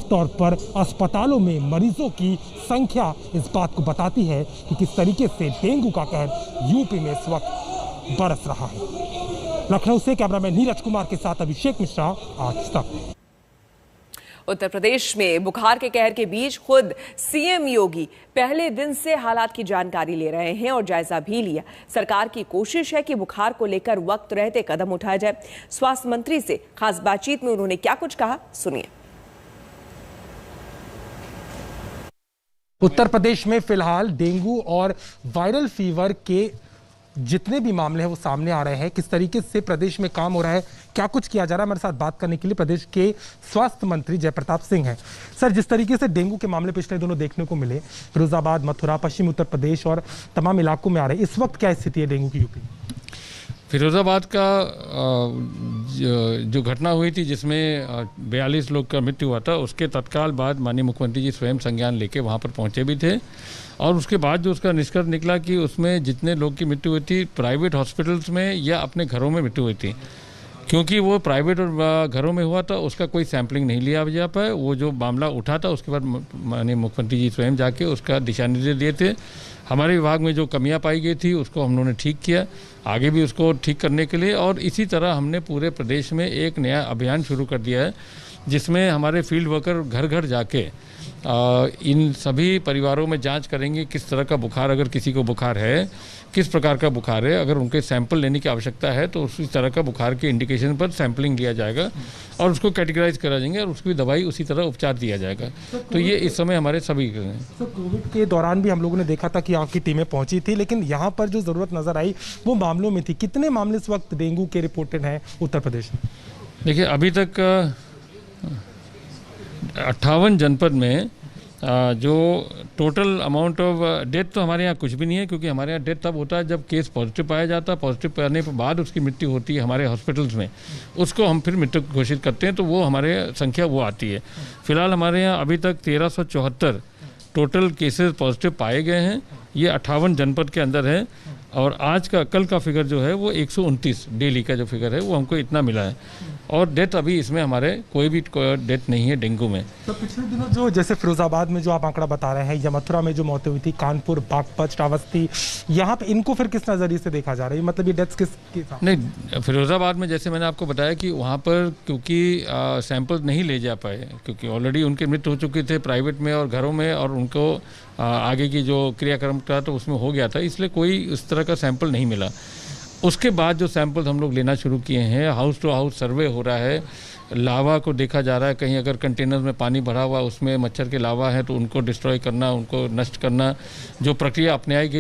तौर पर अस्पतालों में मरीजों की संख्या इस बात को बताती है कि किस तरीके से डेंगू का कहर यूपी में इस वक्त बरस रहा है। लखनऊ से कैमरामैन नीरज कुमार के साथ अभिषेक मिश्रा, आज तक। उत्तर प्रदेश में बुखार के कहर के बीच खुद सीएम योगी पहले दिन से हालात की जानकारी ले रहे हैं और जायजा भी लिया। सरकार की कोशिश है कि बुखार को लेकर वक्त रहते कदम उठाया जाए। स्वास्थ्य मंत्री से खास बातचीत में उन्होंने क्या कुछ कहा, सुनिए। उत्तर प्रदेश में फिलहाल डेंगू और वायरल फीवर के जितने भी मामले हैं वो सामने आ रहे हैं। किस तरीके से प्रदेश में काम हो रहा है, क्या कुछ किया जा रहा है, हमारे साथ बात करने के लिए प्रदेश के स्वास्थ्य मंत्री जयप्रताप सिंह हैं। सर, जिस तरीके से डेंगू के मामले पिछले दिनों देखने को मिले, फिरोजाबाद, मथुरा, पश्चिम उत्तर प्रदेश और तमाम इलाकों में आ रहे हैं, इस वक्त क्या स्थिति है डेंगू की यूपी? फिरोजाबाद का जो घटना हुई थी जिसमें 42 लोग का मृत्यु हुआ था, उसके तत्काल बाद माननीय मुख्यमंत्री जी स्वयं संज्ञान लेके वहाँ पर पहुँचे भी थे। और उसके बाद जो उसका निष्कर्ष निकला कि उसमें जितने लोग की मृत्यु हुई थी प्राइवेट हॉस्पिटल्स में या अपने घरों में मृत्यु हुई थी। क्योंकि वो प्राइवेट और घरों में हुआ था, उसका कोई सैंपलिंग नहीं लिया जा पाया। वो जो मामला उठा था उसके बाद माननीय मुख्यमंत्री जी स्वयं जाके उसका दिशा निर्देश दिए थे। हमारे विभाग में जो कमियां पाई गई थी उसको हम लोगों ने ठीक किया, आगे भी उसको ठीक करने के लिए। और इसी तरह हमने पूरे प्रदेश में एक नया अभियान शुरू कर दिया है जिसमें हमारे फील्ड वर्कर घर घर जाके इन सभी परिवारों में जांच करेंगे किस तरह का बुखार, अगर किसी को बुखार है, किस प्रकार का बुखार है। अगर उनके सैंपल लेने की आवश्यकता है तो उसी तरह का बुखार के इंडिकेशन पर सैंपलिंग लिया जाएगा और उसको कैटेगराइज करा जाएंगे और उसकी दवाई उसी तरह उपचार दिया जाएगा। तो ये इस समय हमारे सभी हैं। तो कोविड के दौरान भी हम लोगों ने देखा था कि यहाँ की टीमें पहुंची थी, लेकिन यहाँ पर जो ज़रूरत नजर आई वो मामलों में थी। कितने मामले इस वक्त डेंगू के रिपोर्टेड हैं उत्तर प्रदेश में? देखिए, अभी तक 58 जनपद में जो टोटल अमाउंट ऑफ डेथ तो हमारे यहाँ कुछ भी नहीं है, क्योंकि हमारे यहाँ डेथ तब होता है जब केस पॉजिटिव पाया जाता है। पॉजिटिव पाने के बाद उसकी मृत्यु होती है हमारे हॉस्पिटल्स में, उसको हम फिर मृत्यु घोषित करते हैं, तो वो हमारे संख्या वो आती है। फिलहाल हमारे यहाँ अभी तक 1374 टोटल केसेस पॉजिटिव पाए गए हैं। ये 58 जनपद के अंदर है और आज का कल का फिगर जो है वो 129 डेली का जो फिगर है वो हमको इतना मिला है। और डेथ अभी इसमें हमारे कोई भी डेथ नहीं है डेंगू में। तो पिछले दिनों जो जैसे फिरोजाबाद में जो आप आंकड़ा बता रहे हैं या मथुरा में जो मौतें हुई थी, कानपुर, बागपत, श्रावस्ती, यहाँ पे इनको फिर किस नज़रिए से देखा जा रहा है? मतलब ये डेथ्स किस नहीं, फिरोजाबाद में जैसे मैंने आपको बताया कि वहाँ पर क्योंकि सैंपल नहीं ले जा पाए, क्योंकि ऑलरेडी उनकी मृत्यु हो चुकी थे प्राइवेट में और घरों में, और उनको आगे की जो क्रियाक्रम था तो उसमें हो गया था, इसलिए कोई उस तरह का सैंपल नहीं मिला। उसके बाद जो सैंपल हम लोग लेना शुरू किए हैं, हाउस टू हाउस सर्वे हो रहा है, लावा को देखा जा रहा है। कहीं अगर कंटेनर में पानी भरा हुआ उसमें मच्छर के लावा है तो उनको डिस्ट्रॉय करना, उनको नष्ट करना, जो प्रक्रिया अपनाई गई